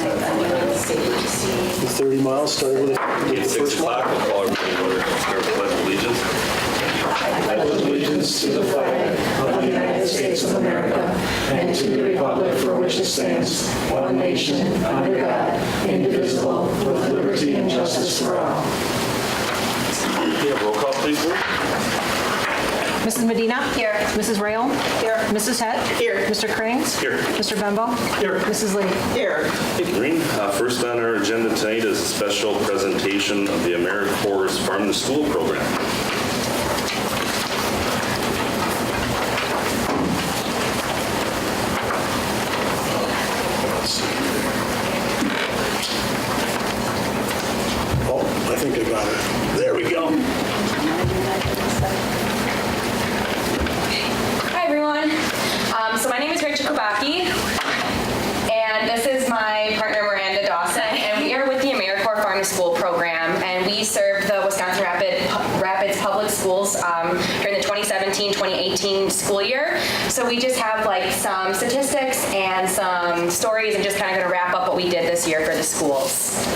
The 30 miles started with At 6 o'clock, we'll call everybody in order to start the Pledge of Allegiance. I pledge allegiance to the flag of the United States of America and to the republic for which it stands, one nation, under God, indivisible, with liberty and justice for all. Yeah, roll call, please, Lou. Mrs. Medina? Here. Mrs. Rail? Here. Mrs. Het? Here. Mr. Krings? Here. Mr. Bembo? Here. Mrs. Lee? Here. Hey, Green. First on our agenda tonight is a special presentation of the AmeriCorps Farm to School program. Oh, I think I got it. There we go. Hi everyone. So my name is Rachel Kubacki, and this is my partner Miranda Dawson, and we are with the AmeriCorps Farm to School program, and we serve the Wisconsin Rapids Public Schools during the 2017-2018 school year. So we just have like some statistics and some stories, and just kind of going to wrap up what we did this year for the schools.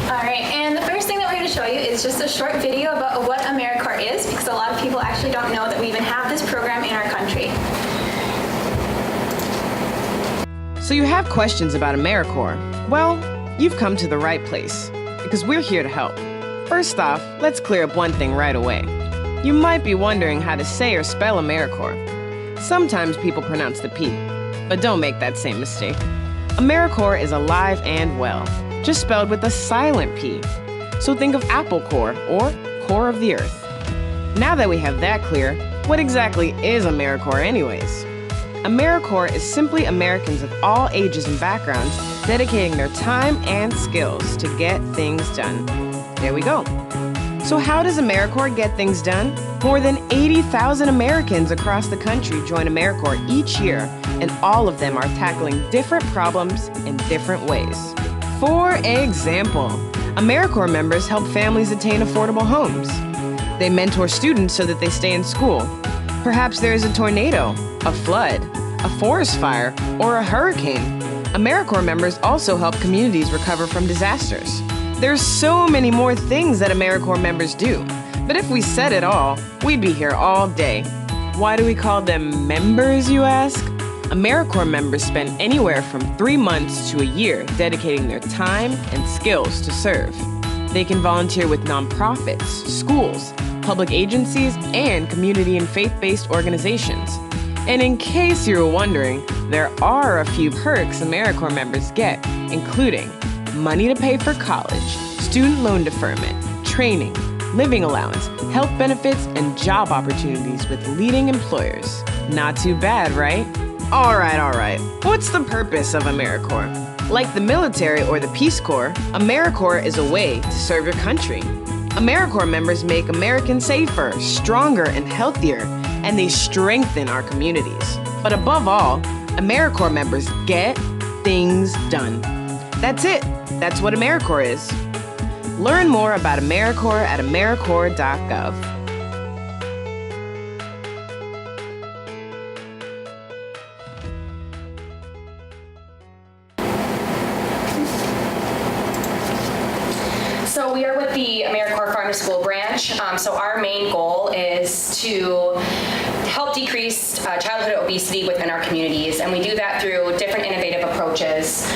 All right, and the first thing that we're going to show you is just a short video about what AmeriCorps is, because a lot of people actually don't know that we even have this program in our country. So you have questions about AmeriCorps? Well, you've come to the right place, because we're here to help. First off, let's clear up one thing right away. You might be wondering how to say or spell AmeriCorps. Sometimes people pronounce the P, but don't make that same mistake. AmeriCorps is alive and well, just spelled with a silent P. So think of Apple Core or Core of the Earth. Now that we have that clear, what exactly is AmeriCorps anyways? AmeriCorps is simply Americans of all ages and backgrounds dedicating their time and skills to get things done. There we go. So how does AmeriCorps get things done? More than 80,000 Americans across the country join AmeriCorps each year, and all of them are tackling different problems in different ways. For example, AmeriCorps members help families attain affordable homes. They mentor students so that they stay in school. Perhaps there is a tornado, a flood, a forest fire, or a hurricane. AmeriCorps members also help communities recover from disasters. There's so many more things that AmeriCorps members do, but if we said it all, we'd be here all day. Why do we call them members, you ask? AmeriCorps members spend anywhere from 3 months to a year dedicating their time and skills to serve. They can volunteer with nonprofits, schools, public agencies, and community and faith-based organizations. And in case you were wondering, there are a few perks AmeriCorps members get, including money to pay for college, student loan deferment, training, living allowance, health benefits, and job opportunities with leading employers. Not too bad, right? All right. What's the purpose of AmeriCorps? Like the military or the Peace Corps, AmeriCorps is a way to serve your country. AmeriCorps members make Americans safer, stronger, and healthier, and they strengthen our communities. But above all, AmeriCorps members get things done. That's it. That's what AmeriCorps is. Learn more about AmeriCorps at AmeriCorps.gov. So we are with the AmeriCorps Farm to School branch. So our main goal is to help decrease childhood obesity within our communities, and we do that through different innovative approaches.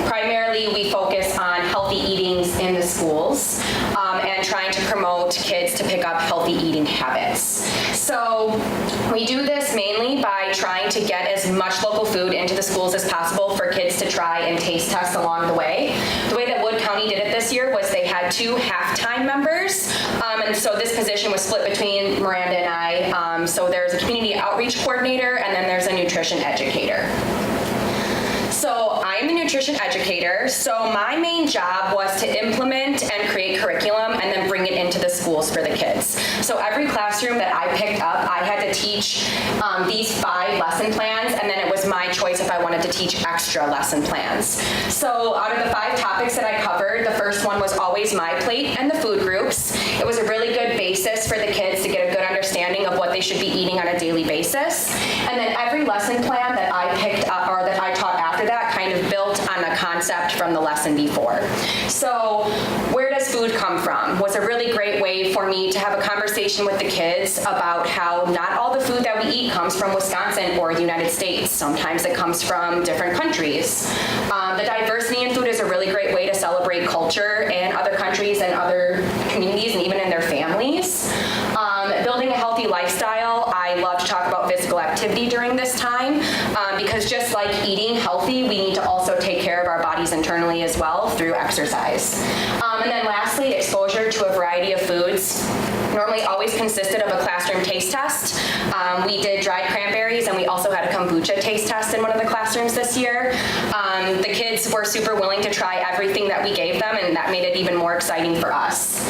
Primarily, we focus on healthy eatings in the schools and trying to promote kids to pick up healthy eating habits. So we do this mainly by trying to get as much local food into the schools as possible for kids to try and taste test along the way. The way that Wood County did it this year was they had 2 half-time members, and so this position was split between Miranda and I. So there's a community outreach coordinator, and then there's a nutrition educator. So I am the nutrition educator, so my main job was to implement and create curriculum and then bring it into the schools for the kids. So every classroom that I picked up, I had to teach these 5 lesson plans, and then it was my choice if I wanted to teach extra lesson plans. So out of the 5 topics that I covered, the first one was always my plate and the food groups. It was a really good basis for the kids to get a good understanding of what they should be eating on a daily basis. And then every lesson plan that I picked up or that I taught concept from the lesson before. So where does food come from? Was a really great way for me to have a conversation with the kids about how not all the food that we eat comes from Wisconsin or the United States. Sometimes it comes from different countries. The diversity in food is a really great way to celebrate culture in other countries and other communities and even in their families. Building a healthy lifestyle, I love to talk about physical activity during this time because just like eating healthy, we need to also take care of our bodies internally as well through exercise. And then lastly, exposure to a variety of foods. Normally always consisted of a classroom taste test. We did dried cranberries and we also had a kombucha taste test in one of the classrooms this year. The kids were super willing to try everything that we gave them, and that made it even more exciting for us.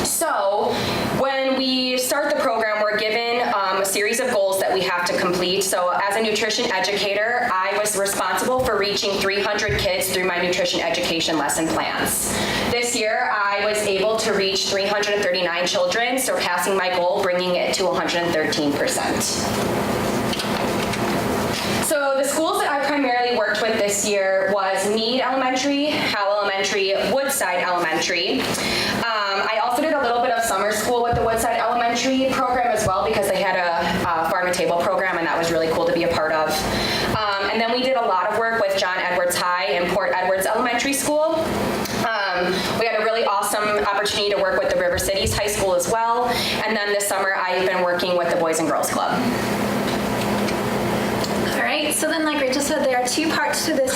So when we start the program, we're given a series of goals that we have to complete. So as a nutrition educator, I was responsible for reaching 300 kids through my nutrition education lesson plans. This year, I was able to reach 339 children, surpassing my goal, bringing it to 113%. So the schools that I primarily worked with this year was Meade Elementary, Howell Elementary, Woodside Elementary. I also did a little bit of summer school with the Woodside Elementary program as well because they had a farm to table program, and that was really cool to be a part of. And then we did a lot of work with John Edwards High and Port Edwards Elementary School. We had a really awesome opportunity to work with the River Cities High School as well. And then this summer I've been working with the Boys and Girls Club. All right, so then like Rachel said, there are two parts to this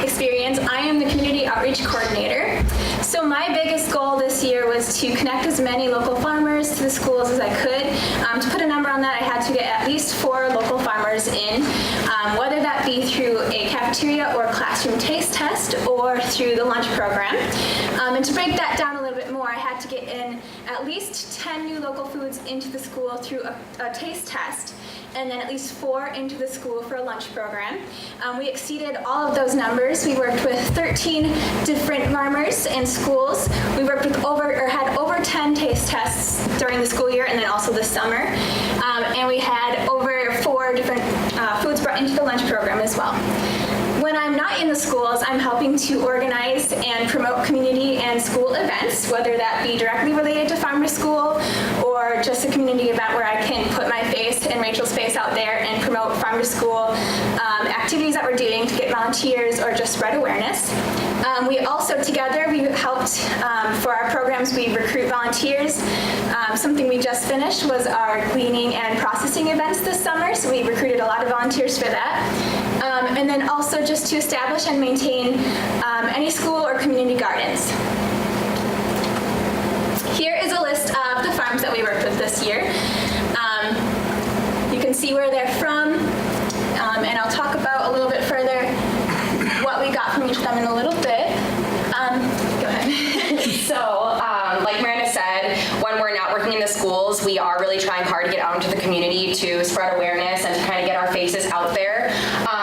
experience. I am the Community Outreach Coordinator. So my biggest goal this year was to connect as many local farmers to the schools as I could. To put a number on that, I had to get at least 4 local farmers in, whether that be through a cafeteria or classroom taste test or through the lunch program. And to break that down a little bit more, I had to get in at least 10 new local foods into the school through a taste test, and then at least 4 into the school for a lunch program. We exceeded all of those numbers. We worked with 13 different farmers and schools. We worked with had over 10 taste tests during the school year and then also this summer. And we had over 4 different foods brought into the lunch program as well. When I'm not in the schools, I'm helping to organize and promote community and school events, whether that be directly related to farm to school or just a community event where I can put my face and Rachel's face out there and promote farm to school activities that we're doing to get volunteers or just spread awareness. We also together, we helped for our programs, we recruit volunteers. Something we just finished was our cleaning and processing events this summer, so we recruited a lot of volunteers for that. And then also just to establish and maintain any school or community gardens. Here is a list of the farms that we worked with this year. You can see where they're from, and I'll talk about a little bit further what we got from each of them in a little bit. Go ahead. So, like Miranda said, when we're not working in the schools, we are really trying hard to get out into the community to spread awareness and to kind of get our faces out there.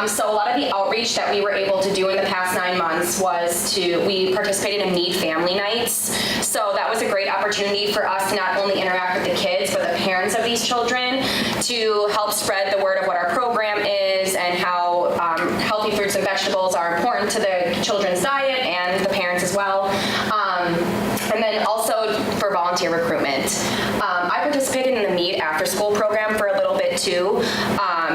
So a lot of the outreach that we were able to do in the past 9 months was we participated in Meade Family Nights. So that was a great opportunity for us to not only interact with the kids, but the parents of these children to help spread the word of what our program is and how healthy fruits and vegetables are important to the children's diet and the parents as well. And then also for volunteer recruitment. I participated in the Meade after school program for a little bit too.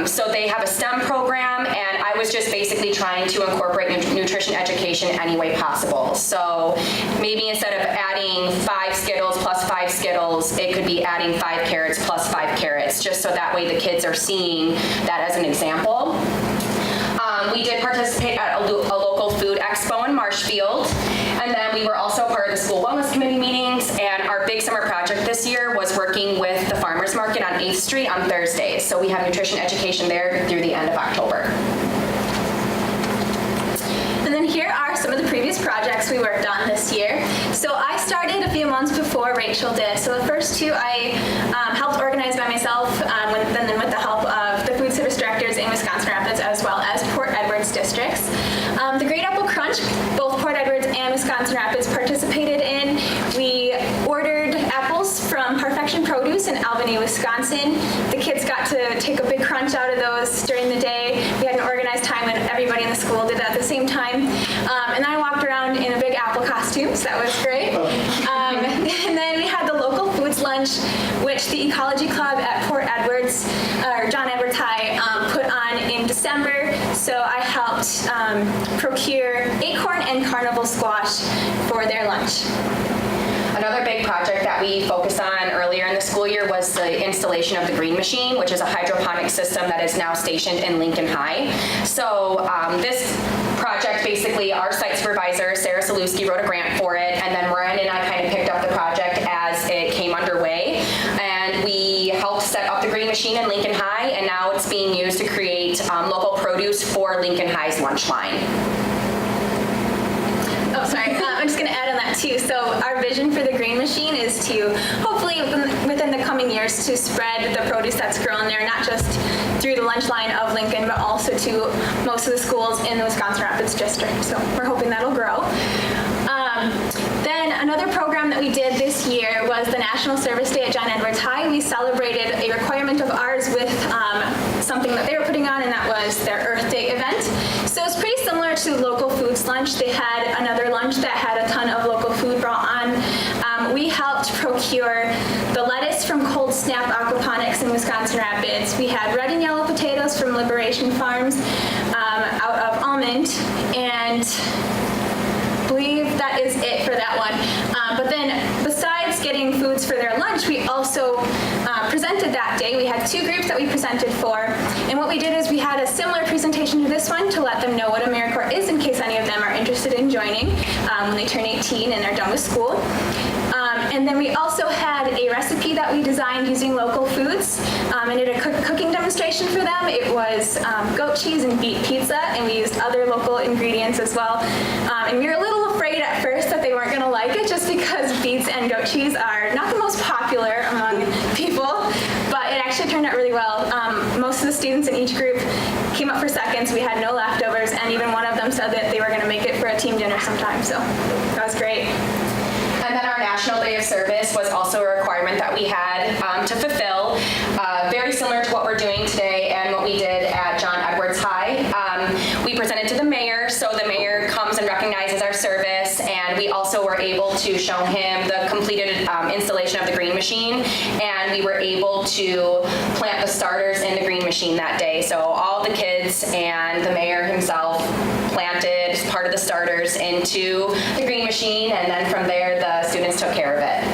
So they have a STEM program, and I was just basically trying to incorporate nutrition education any way possible. So maybe instead of adding 5 Skittles plus 5 Skittles, it could be adding 5 carrots plus 5 carrots, just so that way the kids are seeing that as an example. We did participate at a local food expo in Marshfield, and then we were also part of the school wellness committee meetings, and our big summer project this year was working with the farmers market on 8th Street on Thursdays. So we have nutrition education there through the end of October. And then here are some of the previous projects we worked on this year. So I started a few months before Rachel did. So the first 2 I helped organize by myself, then with the help of the food service directors in Wisconsin Rapids as well as Port Edwards districts. The Great Apple Crunch, both Port Edwards and Wisconsin Rapids participated in. We ordered apples from Perfection Produce in Albany, Wisconsin. The kids got to take a big crunch out of those during the day. We had an organized time when everybody in the school did that at the same time. And then I walked around in a Big Apple costume, so that was great. And then we had the local foods lunch, which the Ecology Club at Port Edwards, or John Edwards High, put on in December. So I helped procure acorn and carnival squash for their lunch. Another big project that we focused on earlier in the school year was the installation of the green machine, which is a hydroponic system that is now stationed in Lincoln High. So this project, basically, our site supervisor, Sarah Saluski, wrote a grant for it, and then Miranda and I kind of picked up the project as it came underway. And we helped set up the green machine in Lincoln High, and now it's being used to create local produce for Lincoln High's lunch line. Oh, sorry. I'm just going to add on that too. So our vision for the green machine is to hopefully within the coming years to spread the produce that's grown there, not just through the lunch line of Lincoln, but also to most of the schools in the Wisconsin Rapids district. So we're hoping that'll grow. Then another program that we did this year was the National Service Day at John Edwards High. We celebrated a requirement of ours with something that they were putting on, and that was their Earth Day event. So it's pretty similar to local foods lunch. They had another lunch that had a ton of local food brought on. We helped procure the lettuce from Cold Snap Aquaponics in Wisconsin Rapids. We had red and yellow potatoes from Liberation Farms out of Almond, and I believe that is it for that one. But then besides getting foods for their lunch, we also presented that day. We had two groups that we presented for, and what we did is we had a similar presentation to this one to let them know what AmeriCorps is in case any of them are interested in joining when they turn 18 and they're done with school. And then we also had a recipe that we designed using local foods and did a cooking demonstration for them. It was goat cheese and beet pizza, and we used other local ingredients as well. And we were a little afraid at first that they weren't going to like it just because beets and goat cheese are not the most popular among people, but it actually turned out really well. Most of the students in each group came up for seconds. We had no leftovers, and even one of them said that they were going to make it for a team dinner sometime, so that was great. And then our National Day of Service was also a requirement that we had to fulfill, very similar to what we're doing today and what we did at John Edwards High. We presented to the mayor, so the mayor comes and recognizes our service, and we also were able to show him the completed installation of the green machine, and we were able to plant the starters in the green machine that day. So all the kids and the mayor himself planted part of the starters into the green machine, and then from there the students took care of it.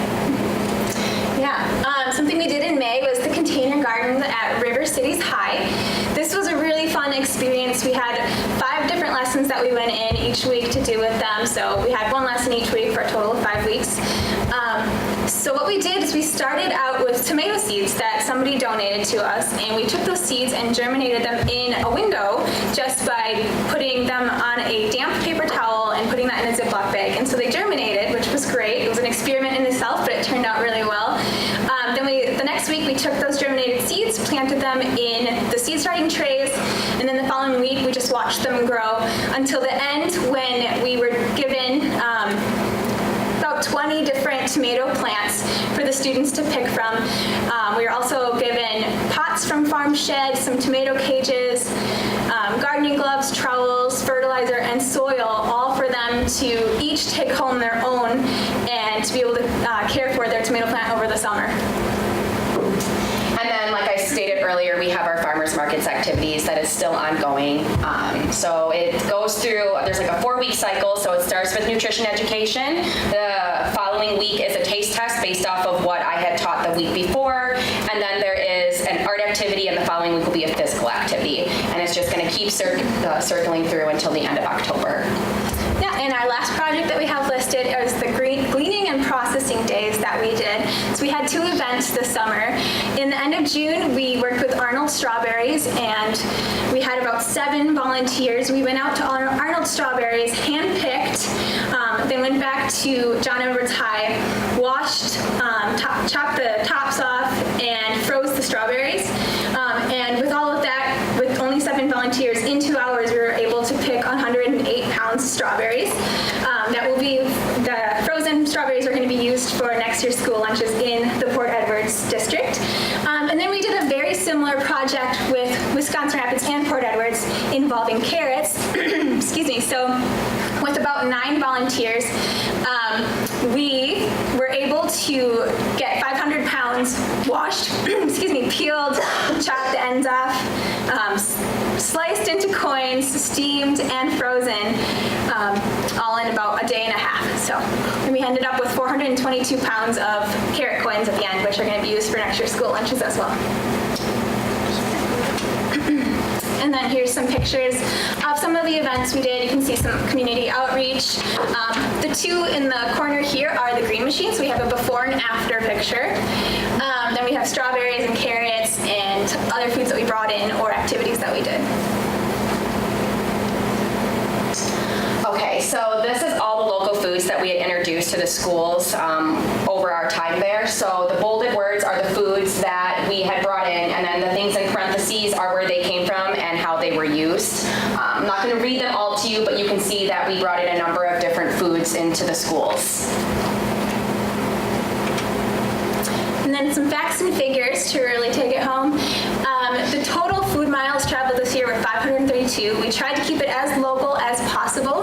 Yeah, something we did in May was the container gardens at River Cities High. This was a really fun experience. We had 5 different lessons that we went in each week to do with them. So we had 1 lesson each week for a total of 5 weeks. So what we did is we started out with tomato seeds that somebody donated to us, and we took those seeds and germinated them in a window just by putting them on a damp paper towel and putting that in a Ziploc bag. And so they germinated, which was great. It was an experiment in itself, but it turned out really well. Then the next week we took those germinated seeds, planted them in the seed starting trays, and then the following week we just watched them grow until the end when we were given about 20 different tomato plants for the students to pick from. We were also given pots from Farm Shed, some tomato cages, gardening gloves, trowels, fertilizer, and soil, all for them to each take home their own and to be able to care for their tomato plant over the summer. And then, like I stated earlier, we have our farmers markets activities that is still ongoing. So it goes through, there's like a 4-week cycle, so it starts with nutrition education. The following week is a taste test based off of what I had taught the week before, and then there is an art activity, and the following week will be a physical activity. And it's just going to keep circling through until the end of October. Yeah, and our last project that we have listed is the gleaning and processing days that we did. So we had 2 events this summer. In the end of June, we worked with Arnold Strawberries, and we had about 7 volunteers. We went out to Arnold Strawberries, handpicked, then went back to John Edwards High, washed, chopped the tops off, and froze the strawberries. And with all of that, with only 7 volunteers, in 2 hours we were able to pick 108 pounds of strawberries. That will be, the frozen strawberries are going to be used for next year's school lunches in the Port Edwards district. And then we did a very similar project with Wisconsin Rapids and Port Edwards involving carrots. Excuse me. So with about 9 volunteers, we were able to get 500 pounds washed, peeled, chopped the ends off, sliced into coins, steamed and frozen, all in about a day and a half. So, and we ended up with 422 pounds of carrot coins at the end, which are going to be used for next year's school lunches as well. And then here's some pictures of some of the events we did. You can see some community outreach. The two in the corner here are the green machines. We have a before and after picture. Then we have strawberries and carrots and other foods that we brought in or activities that we did. Okay, so this is all the local foods that we had introduced to the schools over our time there. So the bolded words are the foods that we had brought in, and then the things in parentheses are where they came from and how they were used. I'm not going to read them all to you, but you can see that we brought in a number of different foods into the schools. And then some facts and figures to really take it home. The total food miles traveled this year were 532. We tried to keep it as local as possible.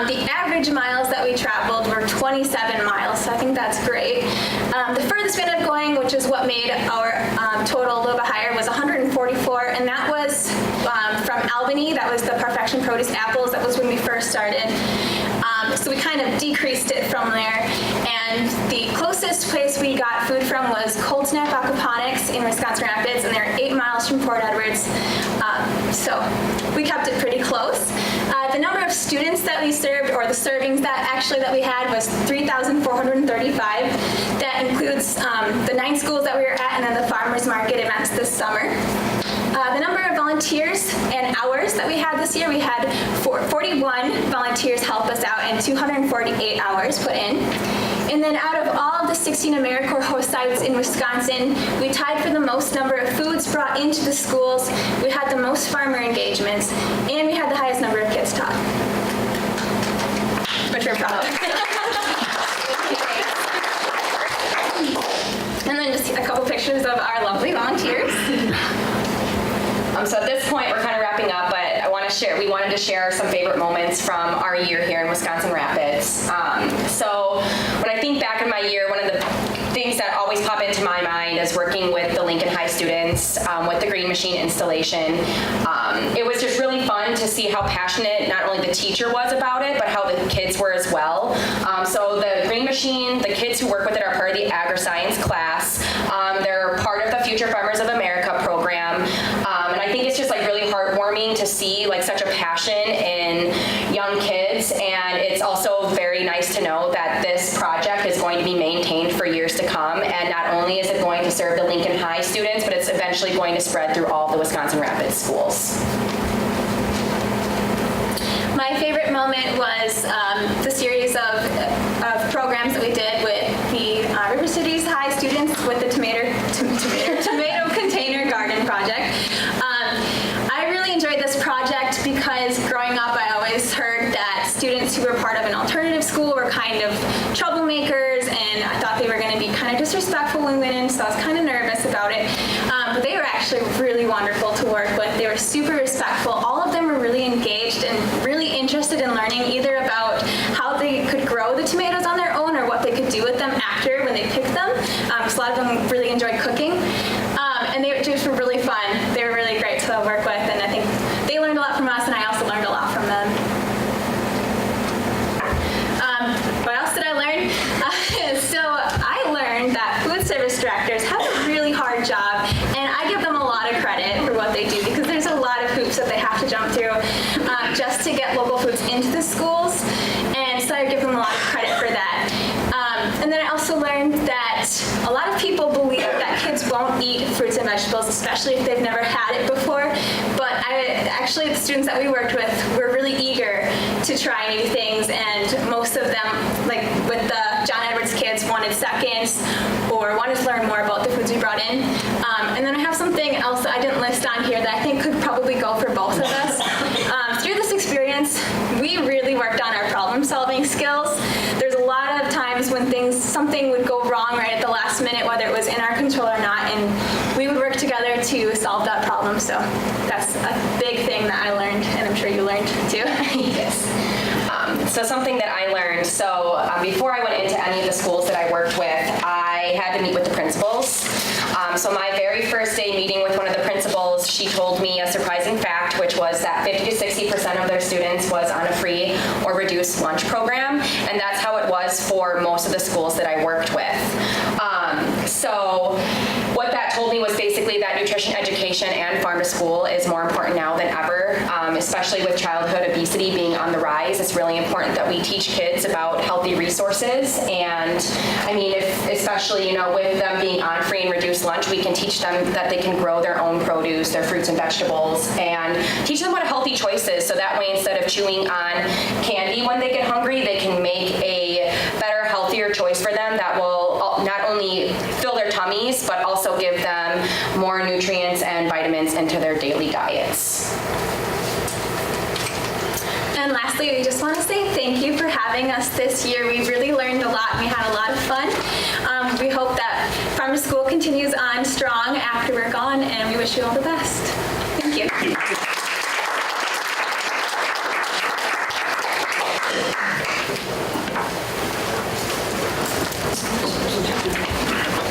The average miles that we traveled were 27 miles, so I think that's great. The furthest we ended up going, which is what made our total a little bit higher, was 144, and that was from Albany. That was the Perfection Produce apples. That was when we first started. So we kind of decreased it from there. And the closest place we got food from was Cold Snap Aquaponics in Wisconsin Rapids, and they're 8 miles from Port Edwards. So we kept it pretty close. The number of students that we served, or the servings that we had, was 3,435. That includes the 9 schools that we were at and then the farmers market events this summer. The number of volunteers and hours that we had this year, we had 41 volunteers help us out and 248 hours put in. And then out of all of the 16 AmeriCorps host sites in Wisconsin, we tied for the most number of foods brought into the schools, we had the most farmer engagements, and we had the highest number of kids taught, which we're proud of. And then just a couple pictures of our lovely volunteers. So at this point, we're kind of wrapping up, but we wanted to share some favorite moments from our year here in Wisconsin Rapids. So when I think back in my year, one of the things that always pop into my mind is working with the Lincoln High students with the green machine installation. It was just really fun to see how passionate not only the teacher was about it, but how the kids were as well. So the green machine, the kids who work with it are part of the agri-science class. They're part of the Future Farmers of America program. And I think it's just like really heartwarming to see like such a passion in young kids, and it's also very nice to know that this project is going to be maintained for years to come, and not only is it going to serve the Lincoln High students, but it's eventually going to spread through all the Wisconsin Rapids schools. My favorite moment was the series of programs that we did with the River Cities High students with the tomato container garden project. I really enjoyed this project because growing up I always heard that students who were part of an alternative school were kind of troublemakers, and I thought they were going to be kind of disrespectful when we went in, so I was kind of nervous about it. But they were actually really wonderful to work with. They were super respectful. All of them were really engaged and really interested in learning either about how they could grow the tomatoes on their own or what they could do with them after when they picked them, because a lot of them really enjoyed cooking. And they just were really fun. They were really great to work with, and I think they learned a lot from us, and I also learned a lot from them. What else did I learn? So I learned that food service directors have a really hard job, and I give them a lot of credit for what they do because there's a lot of hoops that they have to jump through just to get local foods into the schools, and so I give them a lot of credit for that. And then I also learned that a lot of people believe that kids won't eat fruits and vegetables, especially if they've never had it before. But actually, the students that we worked with were really eager to try new things, and most of them, like with the John Edwards kids, wanted seconds or wanted to learn more about the foods we brought in. And then I have something else that I didn't list on here that I think could probably go for both of us. Through this experience, we really worked on our problem-solving skills. There's a lot of times when something would go wrong right at the last minute, whether it was in our control or not, and we would work together to solve that problem. So that's a big thing that I learned, and I'm sure you learned too. Yes. So something that I learned, before I went into any of the schools that I worked with, I had to meet with the principals. So my very first day meeting with one of the principals, she told me a surprising fact, which was that 50 to 60% of their students was on a free or reduced lunch program, and that's how it was for most of the schools that I worked with. So what that told me was basically that nutrition education and farm to school is more important now than ever, especially with childhood obesity being on the rise. It's really important that we teach kids about healthy resources, and I mean, especially with them being on free and reduced lunch, we can teach them that they can grow their own produce, their fruits and vegetables, and teach them what a healthy choice is, so that way instead of chewing on candy when they get hungry, they can make a better, healthier choice for them that will not only fill their tummies, but also give them more nutrients and vitamins into their daily diets. And lastly, we just want to say thank you for having us this year. We really learned a lot and we had a lot of fun. We hope that Farm to School continues on strong after we're gone, and we wish you all the best. Thank you.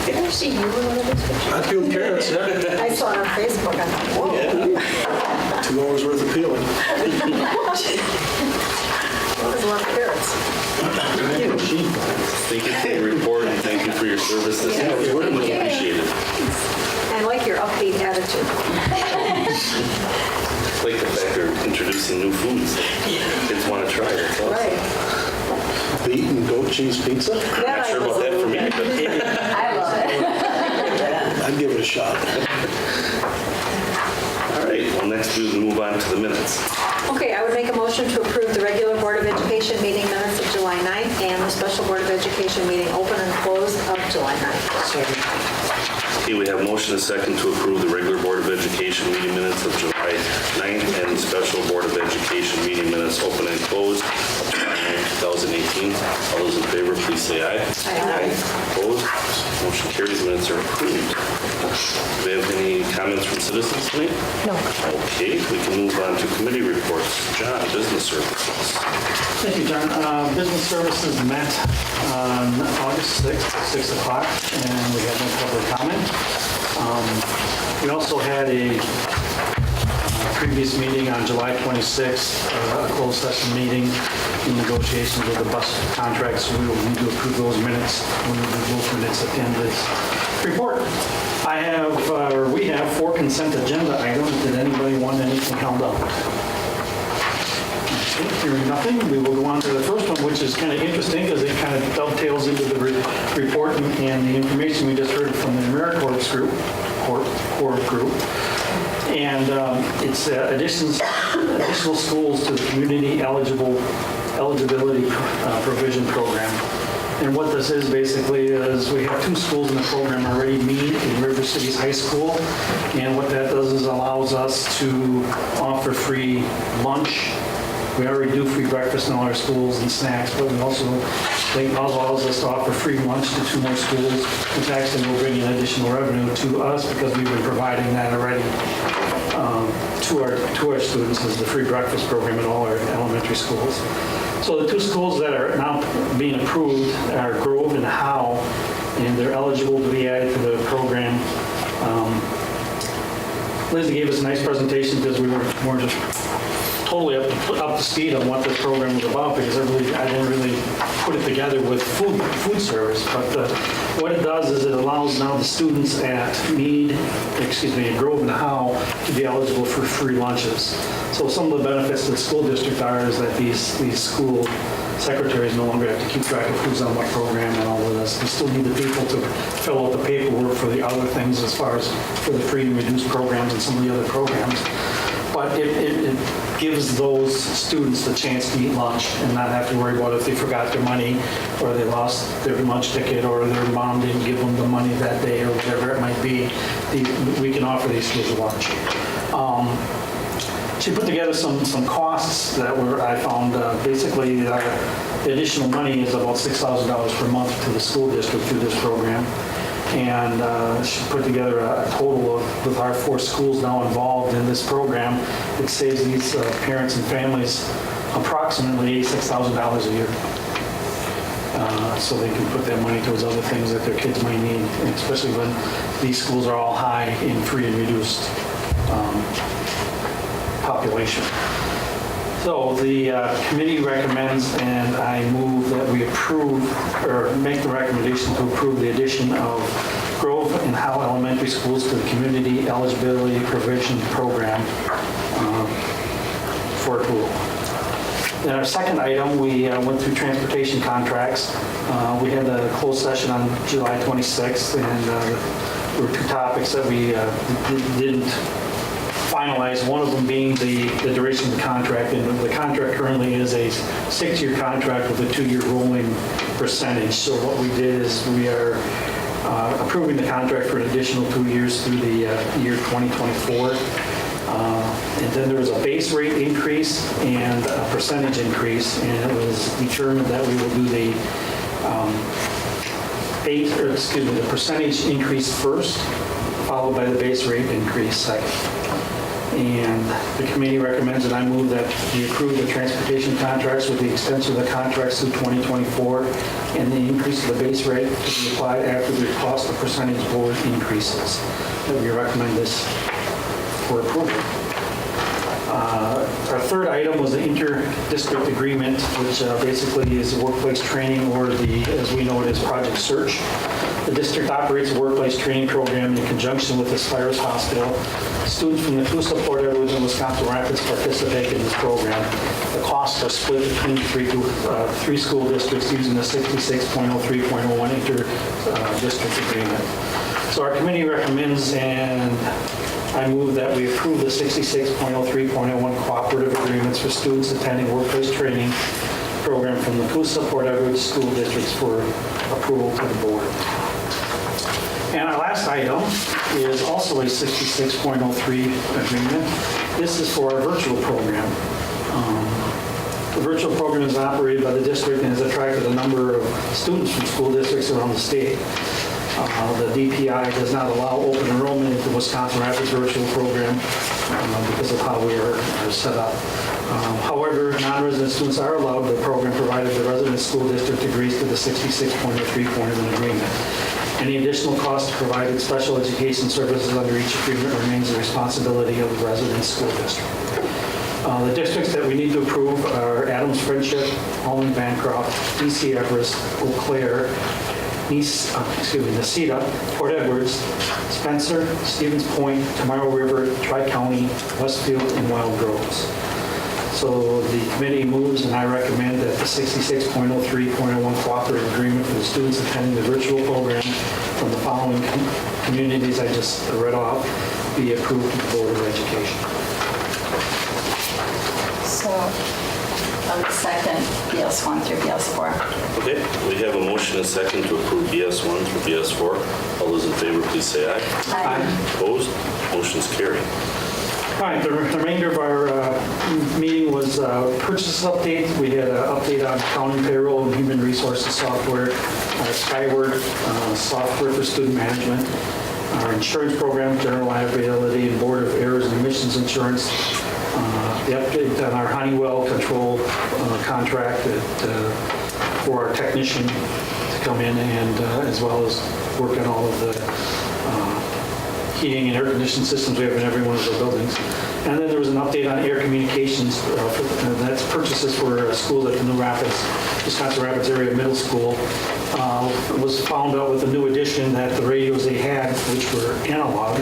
Did I see you in one of these pictures? I peeled carrots, yeah. I saw it on Facebook. I thought, whoa. Yeah. 2 hours worth of peeling. Well, there's a lot of carrots. Thank you for your report, and thank you for your service this year. It's very much appreciated. I like your upbeat attitude. I like the fact they're introducing new foods. Kids want to try it. That's awesome. Right. Beet and goat cheese pizza? Not sure about that for me, but I love it. I'd give it a shot. all right. Well, next we will move on to the minutes. Okay, I would make a motion to approve the regular Board of Education meeting minutes of July 9th and the special Board of Education meeting open and closed of July 9th. Okay, we have motion and second to approve the regular Board of Education meeting minutes of July 9th and the special Board of Education meeting minutes open and closed of July 9th, 2018. All those in favor, please say aye. Aye. Opposed? Motion carries. Minutes are approved. Do we have any comments from citizens tonight? No. Okay, we can move on to committee reports. John, Business Services. Thank you, John. Business Services met on August 6th at 6 o'clock, and we had no public comment. We also had a previous meeting on July 26th, a closed session meeting in negotiations with the bus contracts. So we will need to approve those minutes when we do those minutes at the end of this report. We have 4 consent agenda items. Did anybody want anything held up? Hearing nothing, we will go on to the first one, which is kind of interesting because it kind of dovetails into the report and the information we just heard from the AmeriCorps group, and it's additional schools to the community eligibility provision program. And what this is basically is we have 2 schools in the program already, Mead and River Cities High School. And what that does is allows us to offer free lunch. We already do free breakfast in all our schools and snacks, but it also allows us to offer free lunch to 2 more schools, which actually will bring in additional revenue to us because we've been providing that already to our students as the free breakfast program in all our elementary schools. So the 2 schools that are now being approved are Grove and Howe, and they're eligible to be added to the program. Lizzie gave us a nice presentation because we weren't just totally up to speed on what this program was about because I didn't really put it together with food service. But what it does is it allows now the students at Grove and Howe to be eligible for free lunches. So some of the benefits to the school district are is that these school secretaries no longer have to keep track of who's on what program and all of this. We still need the people to fill out the paperwork for the other things as far as for the free and reduced programs and some of the other programs. But it gives those students the chance to eat lunch and not have to worry about if they forgot their money or they lost their lunch ticket or their mom didn't give them the money that day or whatever it might be. We can offer these kids lunch. She put together some costs that I found basically the additional money is about $6,000 per month to the school district through this program. And she put together a total of, with our 4 schools now involved in this program, it saves these parents and families approximately $86,000 a year. So they can put that money towards other things that their kids might need, and especially when these schools are all high in free and reduced population. So the committee recommends, and I move that we approve, or make the recommendation to approve the addition of Grove and Howe Elementary Schools to the Community Eligibility Provision Program for approval. Then our second item, we went through transportation contracts. We had a closed session on July 26th, and there were two topics that we didn't finalize, one of them being the duration of the contract. And the contract currently is a 6-year contract with a 2-year rolling percentage. So what we did is we are approving the contract for an additional 2 years through the year 2024. And then there was a base rate increase and a percentage increase, and it was determined that we will do the the percentage increase first, followed by the base rate increase second. And the committee recommends, and I move that we approve the transportation contracts with the extension of the contracts through 2024 and the increase of the base rate to be applied after the cost of percentage board increases. That we recommend this for approval. Our third item was the inter-district agreement, which basically is workplace training, or as we know it as Project Search. The district operates a workplace training program in conjunction with Aspires Hospital. Students from the Coosa, Port Edwards, and Wisconsin Rapids participate in this program. The costs are split between three school districts using the 66.03.01 inter-district agreement. So our committee recommends, and I move that we approve the 66.03.01 cooperative agreements for students attending workplace training program from the Coosa, Port Edwards school districts for approval to the board. And our last item is also a 66.03 agreement. This is for our virtual program. The virtual program is operated by the district and has attracted a number of students from school districts around the state. The DPI does not allow open enrollment into the Wisconsin Rapids virtual program because of how we are set up. However, non-resident students are allowed the program provided the resident school district agrees to the 66.03 agreement. Any additional costs provided special education services under each agreement remains the responsibility of the resident school district. The districts that we need to approve are Adams Friendship, Holland Bancroft, E.C. Everest, Eau Claire, Necedah, Port Edwards, Spencer, Stevens Point, Tomorrow River, Tri-County, Westfield, and Wild Groves. So the committee moves, and I recommend that the 66.03.01 cooperative agreement for the students attending the virtual program from the following communities I just read off be approved to the Board of Education. So, I would second BS1 through BS4. Okay, we have a motion and a second to approve BS1 through BS4. All those in favor, please say aye. Aye. Opposed? Motion's carried. All right, the remainder of our meeting was purchase update. We had an update on accounting, payroll, and human resources software, our Skyward software for student management, our insurance program, general liability, and Board of Errors and Emissions insurance, the update on our Honeywell control contract for our technician to come in and as well as work on all of the heating and air conditioning systems we have in every one of our buildings. And then there was an update on air communications. That's purchases for schools at the New Rapids, Wisconsin Rapids area middle school. It was found out with a new addition that the radios they had, which were analog,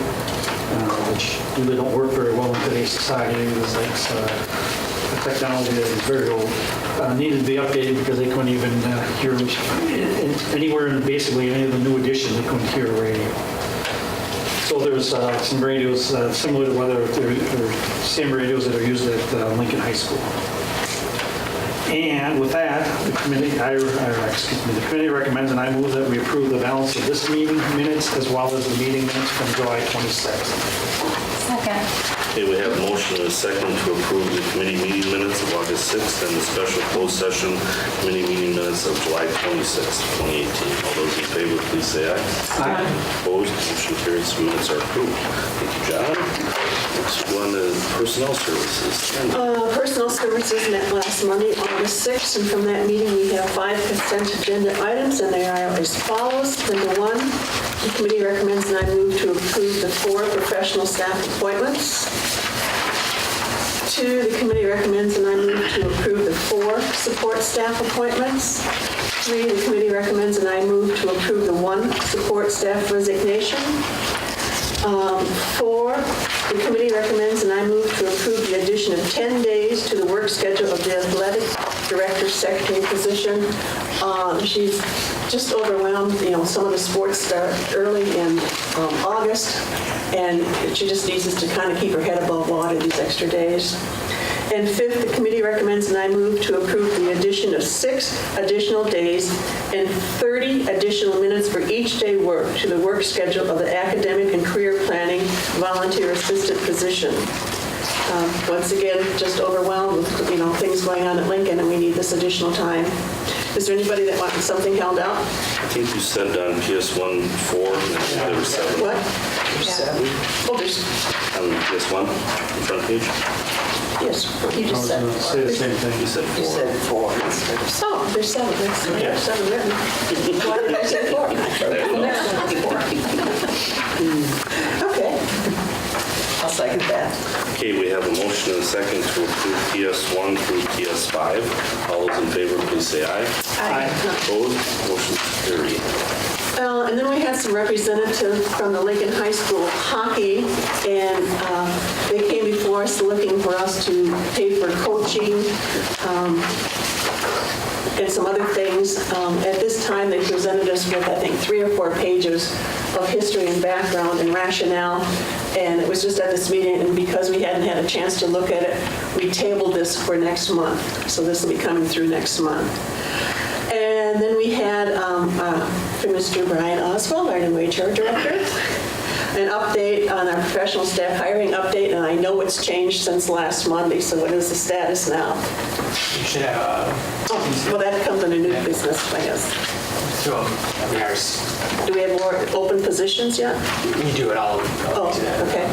which really don't work very well in today's society. It was like a technology that was very old, needed to be updated because they couldn't even hear anywhere in basically any of the new edition, they couldn't hear a radio. So there's some radios similar to whether they're same radios that are used at Lincoln High School. And with that, the committee recommends, and I move that we approve the balance of this meeting minutes as well as the meeting minutes from July 26th. Second. Okay, we have a motion and a second to approve the committee meeting minutes of August 6th and the special closed session committee meeting minutes of July 26th, 2018. All those in favor, please say aye. Aye. Opposed? Motion carries. The minutes are approved. Thank you, John. Next, we go on to personnel services. Personnel Services met last Monday, August 6th, and from that meeting, we have 5 consent agenda items, and they are as follows. Number 1, the committee recommends and I move to approve the 4 professional staff appointments. 2, the committee recommends and I move to approve the 4 support staff appointments. 3, the committee recommends and I move to approve the 1 support staff resignation. 4, the committee recommends and I move to approve the addition of 10 days to the work schedule of the athletic director secretary position. She's just overwhelmed. Some of the sports start early in August, and she just needs us to kind of keep her head above water these extra days. And 5th, the committee recommends and I move to approve the addition of 6 additional days and 30 additional minutes for each day work to the work schedule of the academic and career planning volunteer assistant position. Once again, just overwhelmed with things going on at Lincoln, and we need this additional time. Is there anybody that wants something held out? I think you said on PS1 4, and there were 7. What? There's 7. Oh, there's, On PS1, front page? yes. You I just was said going to say the same You thing. said 4. You said 4 instead of Oh, there's 7. There's 7 written. Why did I say 4? Okay. I'll second that. Okay, we have a motion and a second to approve PS1 through PS5. All those in favor, please say aye. Aye. Opposed? Motion carried. And then we had some representatives from the Lincoln High School hockey, and they came before us looking for us to pay for coaching and some other things. At this time, they presented us with, I think, 3 or 4 pages of history and background and rationale, and it was just at this meeting, and because we hadn't had a chance to look at it, we tabled this for next month. So this will be coming through next month. And then we had from Mr. Brian Oswald, our new HR director, an update on our professional staff hiring update, and I know it's changed since last Monday, so what is the status now? You should have Well, that comes under new business, I guess. ours. Do we have more open positions yet? You do it all. Oh, okay. Okay.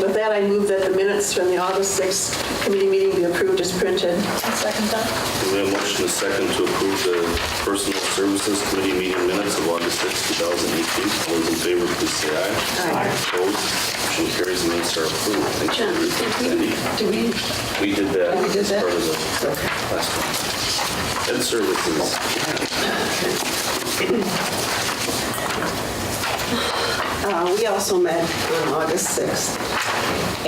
With that, I move that the minutes from the August 6th committee meeting be approved as printed. I'll second that. We have a motion and a second to approve the Personal Services Committee meeting minutes of August 6, 2018. All those in favor, please say aye. Aye. Opposed? Motion carries. The minutes are approved. Thank you. Cindy. Do we? We did that. We did as that? part of the Okay. last one. Ed Services. We also met on August 6th,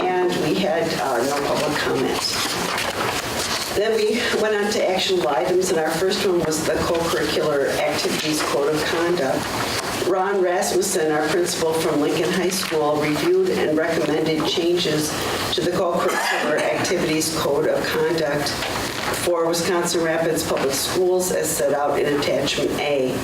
and we had no public comment. Then we went on to actionable items, and our first one was the Co-Curricular Activities Code of Conduct. Ron Rasmussen, our principal from Lincoln High School, reviewed and recommended changes to the Co-Curricular Activities Code of Conduct for Wisconsin Rapids Public Schools as set out in Attachment A.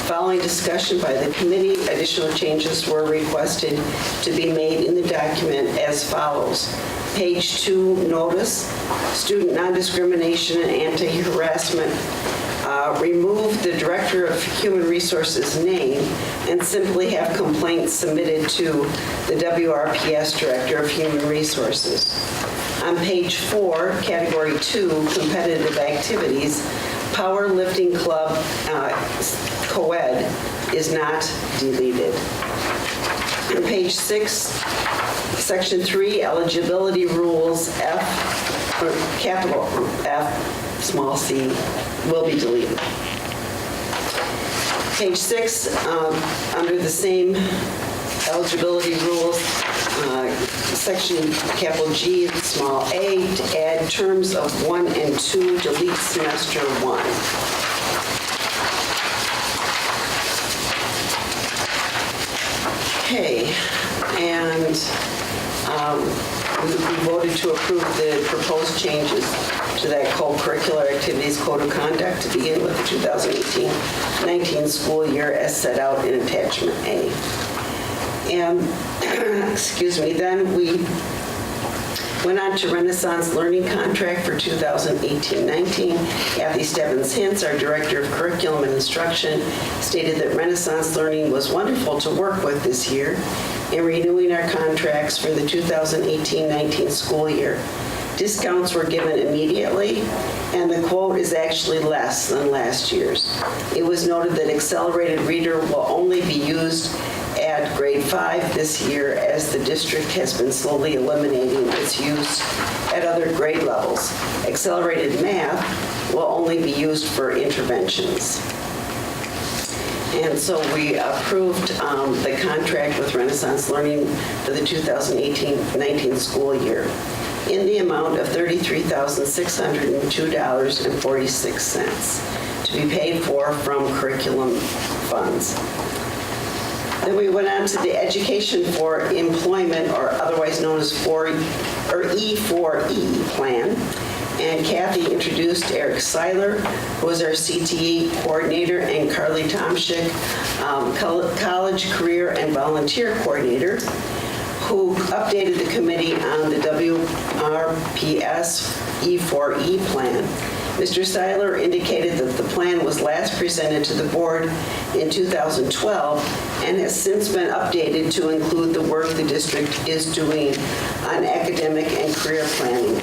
Following discussion by the committee, additional changes were requested to be made in the document as follows. Page 2, notice, student non-discrimination and anti-harassment. Remove the Director of Human Resources name and simply have complaints submitted to the WRPS Director of Human Resources. On page 4, category 2, competitive activities, powerlifting club co-ed is not deleted. On page 6, section 3, eligibility rules, F, or capital F, small c, will be deleted. Page 6, under the same eligibility rules, section capital G, small a, to add terms of 1 and 2, delete semester 1. Okay, and we voted to approve the proposed changes to that Co-Curricular Activities Code of Conduct to begin with the 2018-19 school year as set out in Attachment A. And, excuse me, then we went on to Renaissance Learning Contract for 2018-19. Kathy Stebbins-Hintz, our Director of Curriculum and Instruction, stated that Renaissance Learning was wonderful to work with this year in renewing our contracts for the 2018-19 school year. Discounts were given immediately, and the quote is actually less than last year's. It was noted that Accelerated Reader will only be used at grade 5 this year, as the district has been slowly eliminating its use at other grade levels. Accelerated Math will only be used for interventions. And so we approved the contract with Renaissance Learning for the 2018-19 school year in the amount of $33,602.46 to be paid for from curriculum funds. Then we went on to the Education for Employment, or otherwise known as E4E plan. And Kathy introduced Eric Seiler, who was our CTE coordinator, and Carly Tomschick, college career and volunteer coordinator, who updated the committee on the WRPS E4E plan. Mr. Seiler indicated that the plan was last presented to the board in 2012 and has since been updated to include the work the district is doing on academic and career planning.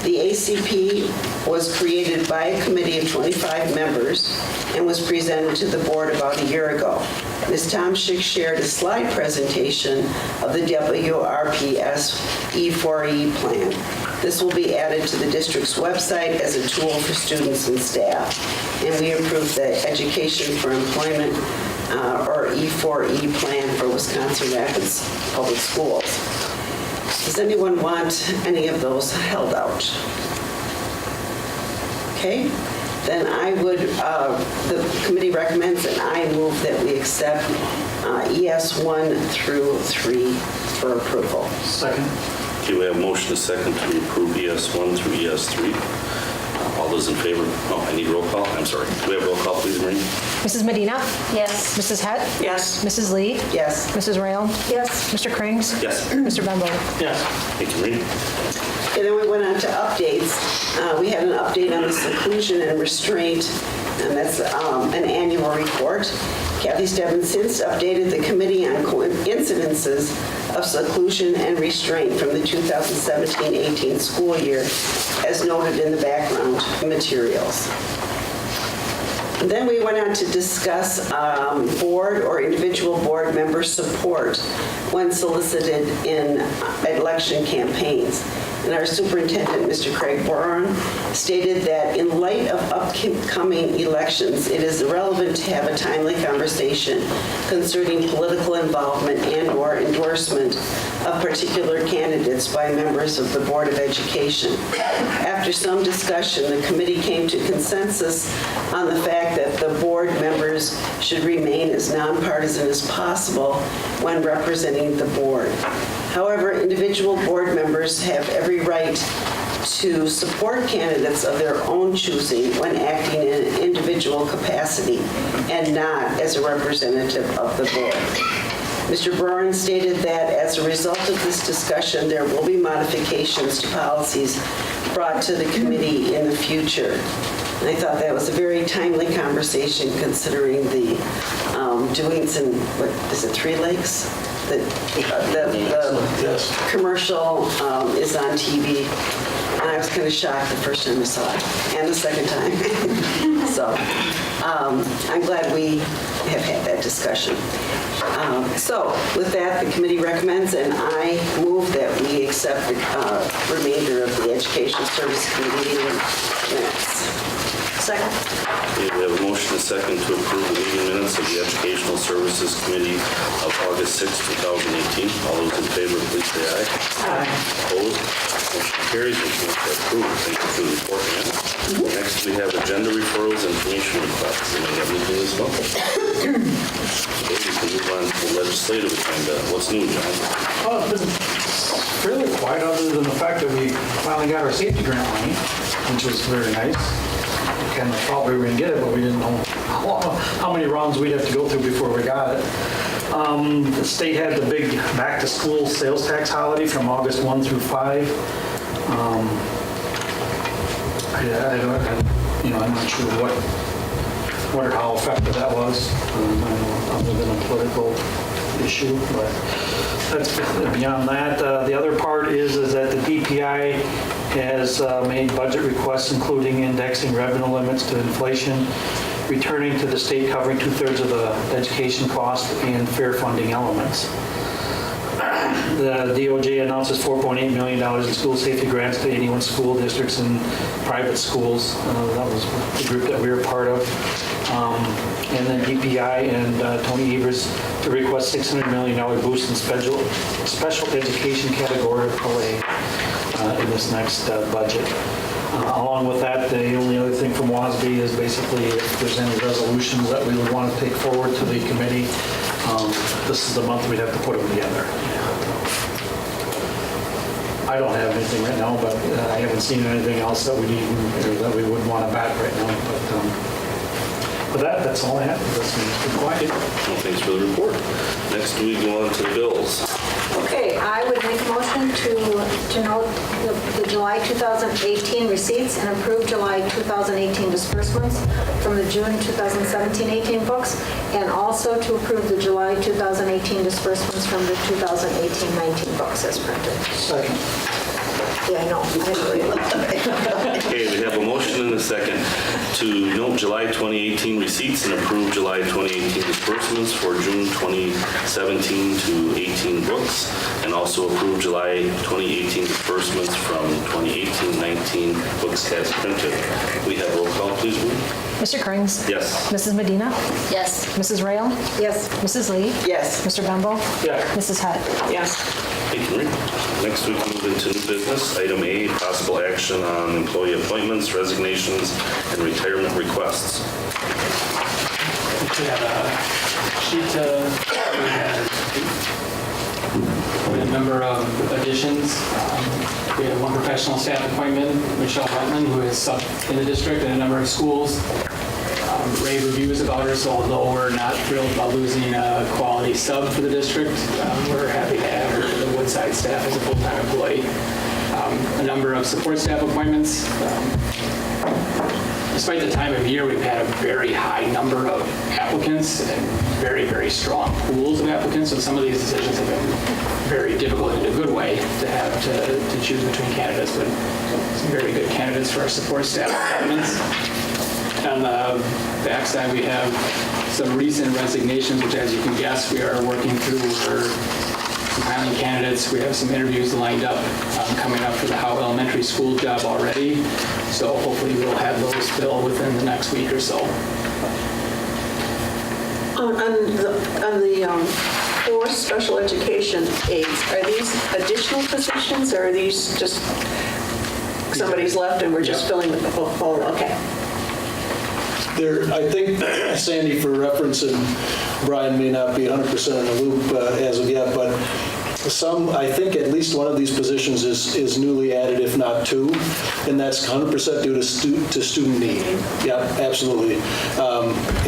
The ACP was created by a committee of 25 members and was presented to the board about a year ago. Ms. Tomschick shared a slide presentation of the WRPS E4E plan. This will be added to the district's website as a tool for students and staff. And we approved the Education for Employment, or E4E plan for Wisconsin Rapids Public Schools. Does anyone want any of those held out? Okay, then I would, the committee recommends and I move that we accept ES1 through 3 for approval. Second. Okay, we have a motion and a second to approve ES1 through ES3. All those in favor? Oh, I need roll call. I'm sorry. Do we have roll call, please, Marie? Mrs. Medina? Yes. Mrs. Hett? Yes. Mrs. Lee? Yes. Mrs. Rayle? Yes. Mr. Krings? Yes. Mr. Bembo? Yes. Thank you, Marie. And then we went on to updates. We had an update on the seclusion and restraint, and that's an annual report. Kathy Stebbins-Hintz updated the committee on incidences of seclusion and restraint from the 2017-18 school year, as noted in the background materials. And then we went on to discuss board or individual board member support when solicited in election campaigns. And our superintendent, Mr. Craig Boron, stated that in light of upcoming elections, it is relevant to have a timely conversation concerning political involvement and/or endorsement of particular candidates by members of the Board of Education. After some discussion, the committee came to consensus on the fact that the board members should remain as nonpartisan as possible when representing the board. However, individual board members have every right to support candidates of their own choosing when acting in an individual capacity and not as a representative of the board. Mr. Boron stated that as a result of this discussion, there will be modifications to policies brought to the committee in the future. And I thought that was a very timely conversation considering the doings in, what is it, 3 Lakes? The commercial is on TV, and I was kind of shocked the first time I saw it, and the second time. So I'm glad we have had that discussion. So with that, the committee recommends, and I move that we accept the remainder of the Education Service Committee minutes. Second. Okay, we have a motion and a second to approve the meeting minutes of the Educational Services Committee of August 6, 2018. All those in favor, please say aye. Aye. Opposed? Motion carries. Motion is approved. Thank you for the report, ma'am. Next, we have agenda referrals and information requests. Anybody have anything as well? Okay, we can move on to the legislative agenda. What's new, John? Oh, it's been fairly quiet, other than the fact that we finally got our safety grant money, which was very nice. kind of thought we were going to get it, but we didn't know how many rounds we'd have to go through before we got it. The state had the big back-to-school sales tax holiday from August 1 through 5. I'm not sure what or how effective that was, other than a political issue, but that's beyond that. The other part is that the DPI has made budget requests, including indexing revenue limits to inflation, returning to the state covering 2/3 of the education cost and fair funding elements. The DOJ announces $4.8 million in school safety grants to 81 school districts and private schools. That was the group that we were part of. And then DPI and Tony Evers to request $600 million boost in special education categorical aid in this next budget. Along with that, the only other thing from WASB is basically if there's any resolutions that we would want to take forward to the committee, this is the month we'd have to put them together. I don't have anything right now, but I haven't seen anything else that we need or that we would want to back right now. But that's all I have. That's been quiet. Well, thanks for the report. Next, we go on to the bills. Okay, I would make a motion to note the July 2018 receipts and approve July 2018 disbursements from the June 2017-18 books, and also to approve the July 2018 disbursements from the 2018-19 books as printed. Second. Yeah, I know. Okay, we have a motion and a second to note July 2018 receipts and approve July 2018 disbursements for June 2017 to 18 books, and also approve July 2018 disbursements from 2018-19 books as printed. We have roll call, please, Ruth. Mr. Krings? Yes. Mrs. Medina? Yes. Mrs. Rail? Yes. Mrs. Lee? Yes. Mr. Bembo? Yeah. Mrs. Hutt? Yes. Thank you, Marie. Next, we can move into new business. Item A, possible action on employee appointments, resignations, and retirement requests. We should have a sheet with a number of additions. We have one professional staff appointment, Michelle Rutland, who is sub in the district in a number of schools. Rave reviews about her, so although we're not thrilled about losing a quality sub for the district, we're happy to have her for the Woodside staff as a full-time employee. A number of support staff appointments. Despite the time of year, we've had a very high number of applicants and very, very strong pools of applicants, so some of these decisions have been very difficult in a good way to have to choose between candidates, but some very good candidates for our support staff appointments. On the backside, we have some recent resignations, which, as you can guess, we are working through for compiling candidates. We have some interviews lined up coming up for the Howe Elementary School job already, so hopefully we'll have those filled within the next week or so. On the 4 special education aides, are these additional positions, or are these just somebody's left and we're just filling the oh, okay. I think, Sandy, for reference, and Brian may not be 100% in the loop as of yet, but I think at least one of these positions is newly added, if not 2, and that's 100% due to student need. Yeah, absolutely.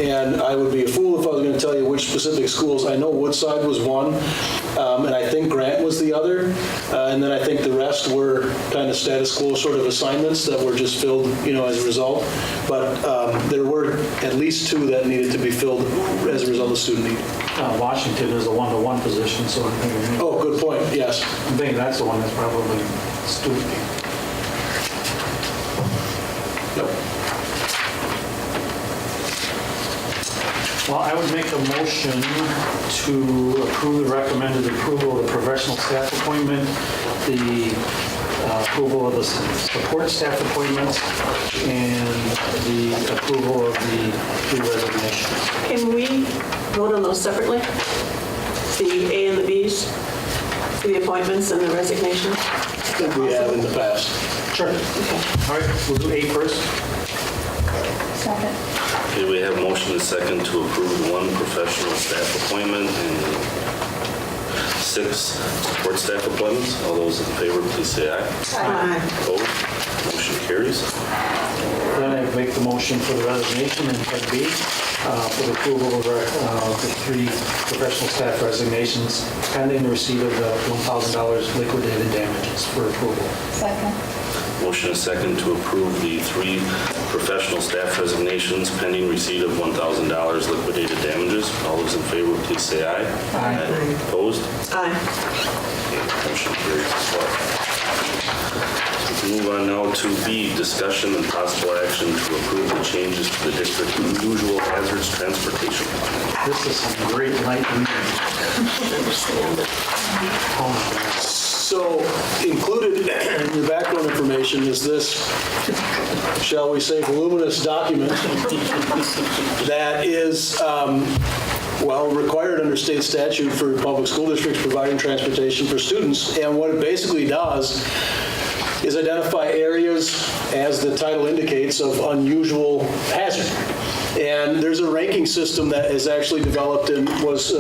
And I would be a fool if I was going to tell you which specific schools. I know Woodside was one, and I think Grant was the other, and then I think the rest were kind of status quo sort of assignments that were just filled, as a result. But there were at least 2 that needed to be filled as a result of student need. Washington is a 1-to-1 position, so I think. Oh, good point. Yes. I think that's the one that's probably student. Yep. Well, I would make a motion to approve the recommended approval of the professional staff appointment, the approval of the support staff appointments, and the approval of the 3 resignations. Can we vote on those separately? The A and the Bs, the appointments and the resignations? We have in the past. Sure. All right, we'll do A first. Second. Okay, we have motion and second to approve 1 professional staff appointment and 6 support staff appointments. All those in favor, please say aye. Aye. Opposed? Motion carries. Then I have make the motion for the resignation in Part B for the approval of the 3 professional staff resignations pending the receipt of the $1,000 liquidated damages for approval. Second. Motion is second to approve the 3 professional staff resignations pending receipt of $1,000 liquidated damages. All those in favor, please say aye. Aye. Opposed? Aye. Okay, motion carries as well. So we move on now to B, discussion and possible action to approve the changes to the district's usual hazardous transportation plan. This is some great light reading. Oh my God. So included in your background information is this, shall we say, voluminous document that is, required under state statute for public school districts providing transportation for students. And what it basically does is identify areas, as the title indicates, of unusual hazard. And there's a ranking system that is actually developed and was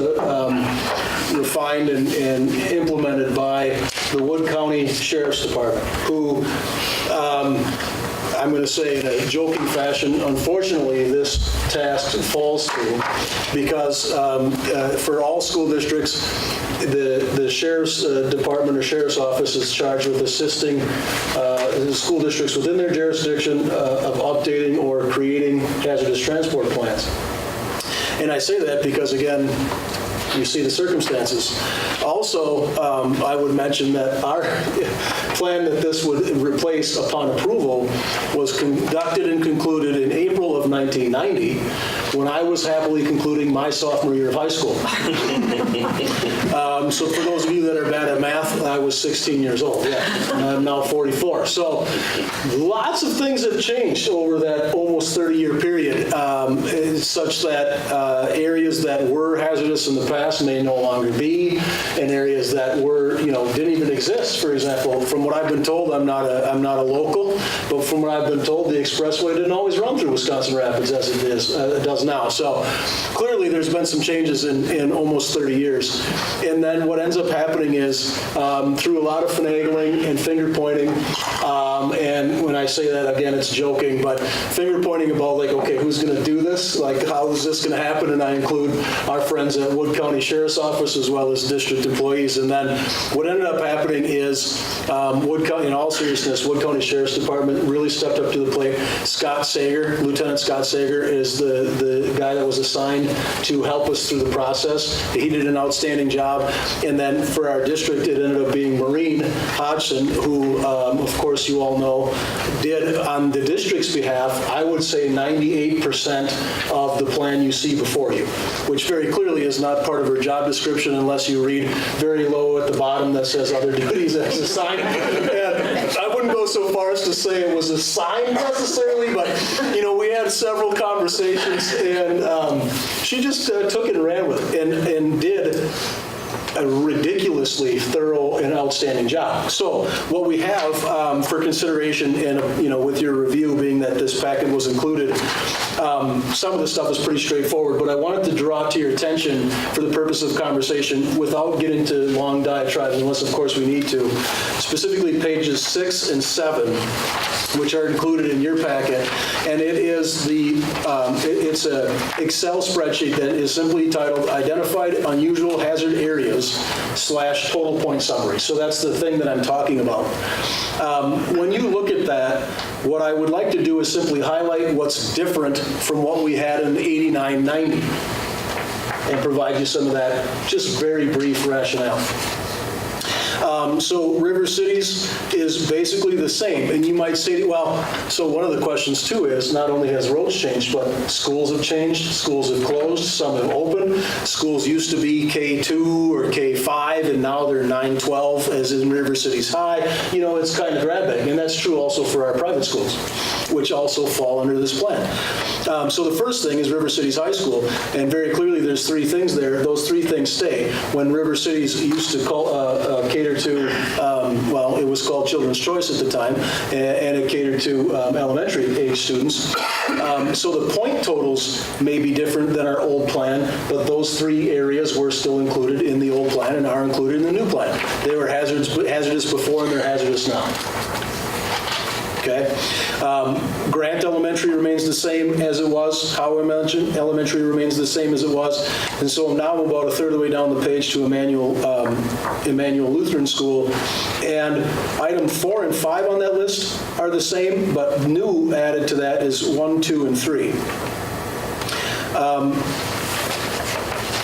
refined and implemented by the Wood County Sheriff's Department, who I'm going to say in a joking fashion, unfortunately, this task falls to because for all school districts, the Sheriff's Department or Sheriff's Office is charged with assisting the school districts within their jurisdiction of updating or creating hazardous transport plans. And I say that because, again, you see the circumstances. Also, I would mention that our plan that this would replace upon approval was conducted and concluded in April of 1990 when I was happily concluding my sophomore year of high school. So for those of you that are bad at math, I was 16 years old, yeah, and I'm now 44. So lots of things have changed over that almost 30-year period, such that areas that were hazardous in the past may no longer be, and areas that were, didn't even exist. For example, from what I've been told, I'm not a local, but from what I've been told, the expressway didn't always run through Wisconsin Rapids as it does now. So clearly there's been some changes in almost 30 years. And then what ends up happening is through a lot of finagling and finger pointing, and when I say that, again, it's joking, but finger pointing about like, okay, who's going to do this? Like, how is this going to happen? And I include our friends at Wood County Sheriff's Office as well as district employees. And then what ended up happening is Wood County, in all seriousness, Wood County Sheriff's Department really stepped up to the plate. Scott Sager, Lieutenant Scott Sager, is the guy that was assigned to help us through the process. He did an outstanding job. And then for our district, it ended up being Maureen Hodgson, who, of course, you all know, did on the district's behalf, I would say 98% of the plan you see before you, which very clearly is not part of her job description unless you read very low at the bottom that says other duties as assigned. And I wouldn't go so far as to say it was assigned necessarily, but we had several conversations, and she just took it and ran with it and did a ridiculously thorough and outstanding job. So what we have for consideration, and with your review being that this packet was included, some of the stuff is pretty straightforward, but I wanted to draw to your attention for the purpose of conversation without getting to long diatribes, unless of course we need to, specifically pages 6 and 7, which are included in your packet, and it is it's a Excel spreadsheet that is simply titled Identified Unusual Hazard Areas / Total Point Summary. So that's the thing that I'm talking about. When you look at that, what I would like to do is simply highlight what's different from what we had in 89-90 and provide you some of that just very brief rationale. So River Cities is basically the same. And you might say, well, so one of the questions too is not only has roads changed, but schools have changed, schools have closed, some have opened. Schools used to be K2 or K5, and now they're 9-12, as in River Cities High. It's kind of grab bag. And that's true also for our private schools, which also fall under this plan. So the first thing is River Cities High School, and very clearly there's 3 things there. Those 3 things stay. When River Cities used to cater to, it was called Children's Choice at the time, and it catered to elementary age students. So the point totals may be different than our old plan, but those 3 areas were still included in the old plan and are included in the new plan. They were hazardous before and they're hazardous now. Okay? Grant Elementary remains the same as it was. Howe Elementary remains the same as it was. And so now I'm about a third of the way down the page to Emmanuel Lutheran School. And item 4 and 5 on that list are the same, but new added to that is 1, 2, and 3.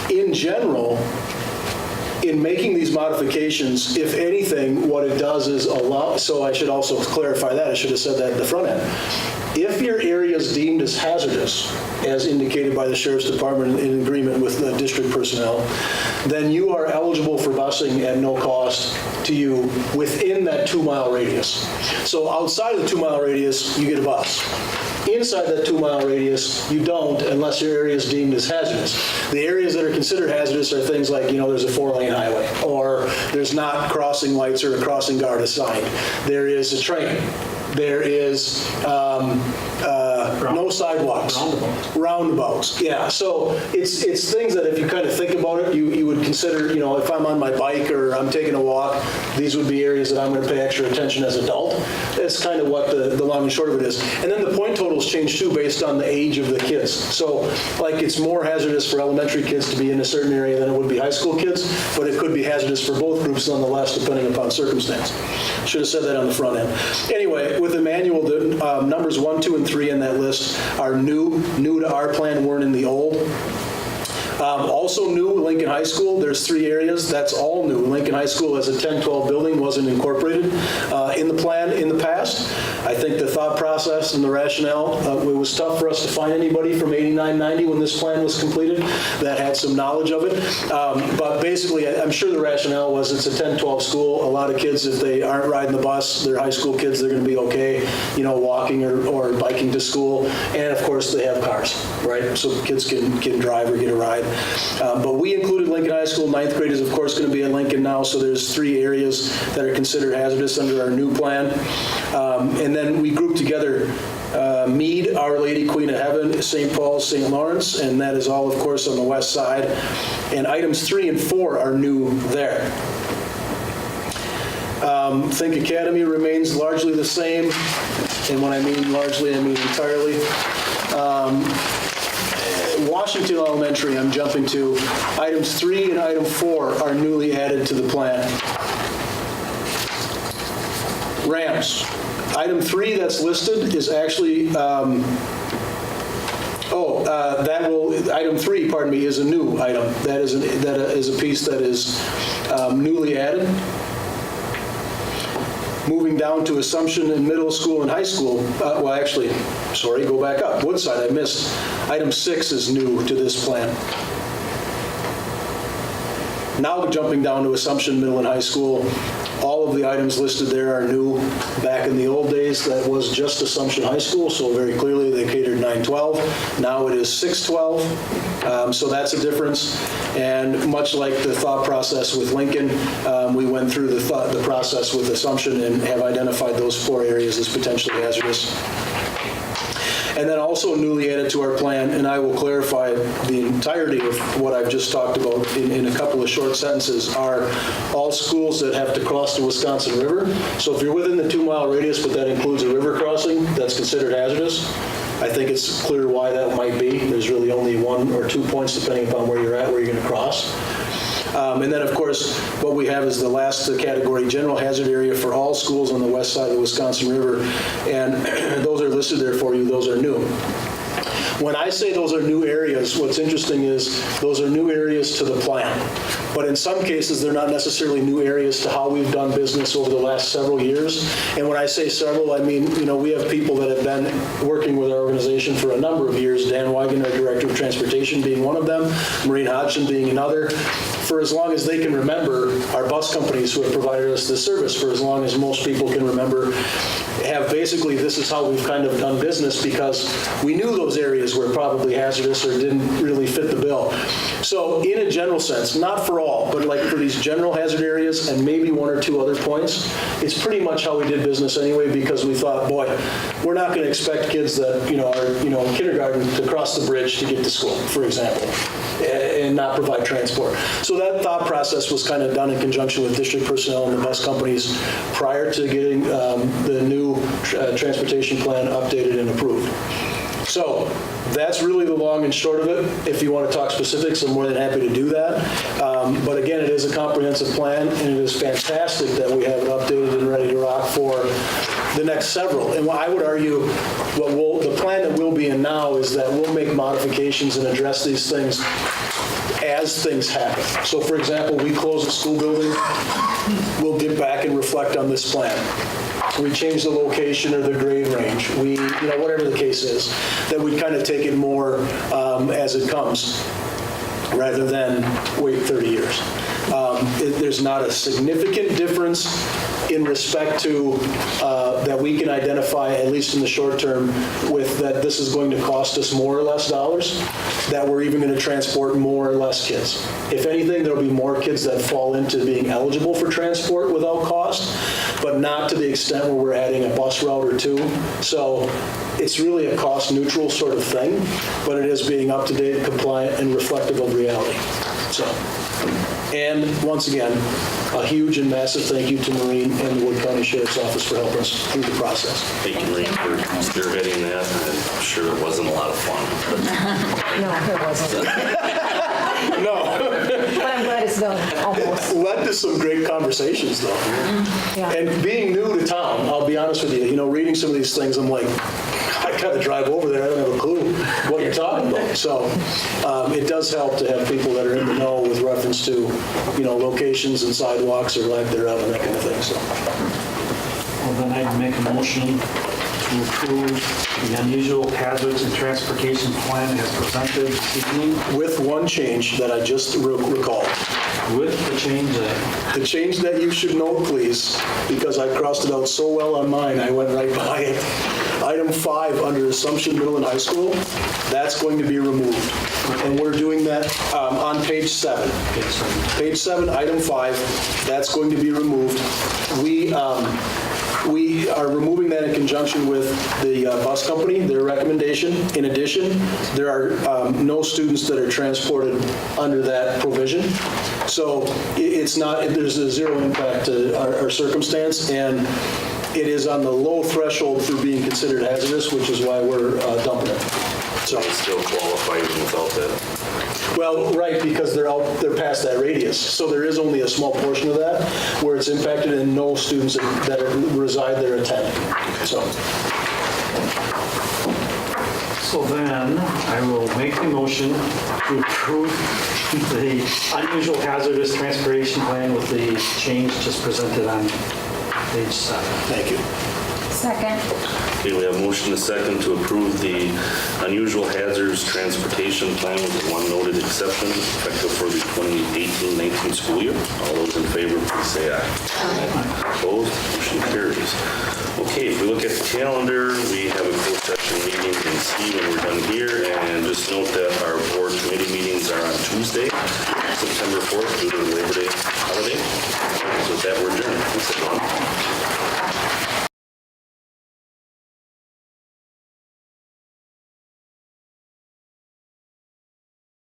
In general, in making these modifications, if anything, what it does is allow, so I should also clarify that, I should have said that at the front end. If your area is deemed as hazardous, as indicated by the Sheriff's Department in agreement with the district personnel, then you are eligible for busing at no cost to you within that 2-mile radius. So outside of the 2-mile radius, you get a bus. Inside that 2-mile radius, you don't unless your area is deemed as hazardous. The areas that are considered hazardous are things like, there's a 4-lane highway, or there's not crossing lights or a crossing guard assigned. There is a train. There is no sidewalks. Roundabouts. Yeah. So it's things that if you kind of think about it, you would consider, if I'm on my bike or I'm taking a walk, these would be areas that I'm going to pay extra attention as an adult. That's kind of what the long and short of it is. And then the point totals change too based on the age of the kids. So like it's more hazardous for elementary kids to be in a certain area than it would be high school kids, but it could be hazardous for both groups nonetheless, depending upon circumstance. Should have said that on the front end. Anyway, with the manual, the numbers 1, 2, and 3 in that list are new to our plan, weren't in the old. Also new, Lincoln High School, there's 3 areas, that's all new. Lincoln High School as a 10-12 building wasn't incorporated in the plan in the past. I think the thought process and the rationale, it was tough for us to find anybody from 89-90 when this plan was completed that had some knowledge of it. But basically, I'm sure the rationale was it's a 10-12 school. A lot of kids, if they aren't riding the bus, they're high school kids, they're going to be okay, walking or biking to school. And of course, they have cars, right? So kids can drive or get a ride. But we included Lincoln High School. 9th grade is, of course, going to be at Lincoln now, so there's 3 areas that are considered hazardous under our new plan. And then we grouped together Meade, Our Lady, Queen of Heaven, St. Paul's, St. Lawrence, and that is all, of course, on the west side. And items 3 and 4 are new there. Think Academy remains largely the same, and when I mean largely, I mean entirely. Washington Elementary, I'm jumping to. Items 3 and item 4 are newly added to the plan. Ramps. Item 3 that's listed is actually, item 3, pardon me, is a new item. That is a piece that is newly added. Moving down to Assumption in middle school and high school, go back up. Woodside, I missed. Item 6 is new to this plan. Now jumping down to Assumption Middle and High School, all of the items listed there are new. Back in the old days, that was just Assumption High School, so very clearly they catered 9-12. Now it is 6-12, so that's a difference. And much like the thought process with Lincoln, we went through the process with Assumption and have identified those 4 areas as potentially hazardous. And then also newly added to our plan, and I will clarify the entirety of what I've just talked about in a couple of short sentences, are all schools that have to cross the Wisconsin River. So if you're within the 2-mile radius, but that includes a river crossing, that's considered hazardous. I think it's clear why that might be. There's really only 1 or 2 points, depending upon where you're at, where you're going to cross. And then, of course, what we have is the last category, general hazard area for all schools on the west side of the Wisconsin River. And those are listed there for you. Those are new. When I say those are new areas, what's interesting is those are new areas to the plan. But in some cases, they're not necessarily new areas to how we've done business over the last several years. And when I say several, I mean, we have people that have been working with our organization for a number of years, Dan Wigan, our Director of Transportation, being one of them, Maureen Hodgson being another. For as long as they can remember, our bus companies who have provided us this service, for as long as most people can remember, have basically, this is how we've kind of done business, because we knew those areas areas where probably hazardous or didn't really fit the bill. So in a general sense, not for all, but like for these general hazard areas and maybe one or two other points, it's pretty much how we did business anyway, because we thought, boy, we're not going to expect kids that, are, in kindergarten to cross the bridge to get to school, for example, and not provide transport. So that thought process was kind of done in conjunction with district personnel and the bus companies prior to getting the new transportation plan updated and approved. So that's really the long and short of it. If you want to talk specifics, I'm more than happy to do that. But again, it is a comprehensive plan, and it is fantastic that we have it updated and ready to rock for the next several. And I would argue the plan that we'll be in now is that we'll make modifications and address these things as things happen. So for example, we close a school building, we'll get back and reflect on this plan. We change the location or the grade range, we, whatever the case is, that we kind of take it more as it comes, rather than wait 30 years. There's not a significant difference in respect to that we can identify, at least in the short term, with that this is going to cost us more or less dollars, that we're even going to transport more or less kids. If anything, there'll be more kids that fall into being eligible for transport without cost, but not to the extent where we're adding a bus route or two. So it's really a cost-neutral sort of thing, but it is being up-to-date, compliant, and reflective of reality. So, and once again, a huge and massive thank you to Maureen and the Wood County Sheriff's Office for helping us through the process. Thank you, Maureen, for spearheading that. I'm sure it wasn't a lot of fun. No, it wasn't. No. But I'm glad it's done, almost. Led to some great conversations, though. Yeah. And being new to town, I'll be honest with you, reading some of these things, I'm like, I got to drive over there. I don't have a clue what you're talking about. So it does help to have people that are in the know with reference to, locations and sidewalks or lack thereof and that kind of thing. So. Well, then I'd make a motion to approve the unusual hazards and transportation plan as presented this evening. With one change that I just recalled. With the change that... The change that you should note, please, because I crossed it out so well on mine, I went right by it. Item 5 under Assumption Middle and High School, that's going to be removed. And we're doing that on page 7. Page 7, item 5, that's going to be removed. We are removing that in conjunction with the bus company, their recommendation. In addition, there are no students that are transported under that provision. So it's not, there's a zero impact to our circumstance, and it is on the low threshold for being considered hazardous, which is why we're dumping it. So it's still qualified without that. Well, right, because they're past that radius. So there is only a small portion of that where it's impacted, and no students that reside there attend. So then I will make the motion to approve the unusual hazardous transportation plan with the change just presented on page 7. Thank you. Second. Okay, we have a motion and a second to approve the unusual hazards transportation plan with one noted exception, effective for the 2018-19 school year. All those in favor, please say aye. Aye. Opposed? Motion carries. Okay, if we look at the calendar, we have a closed session meeting in C when we're done here, and just note that our board committee meetings are on Tuesday, September 4th, due to the Labor Day holiday. So with that, we're adjourned.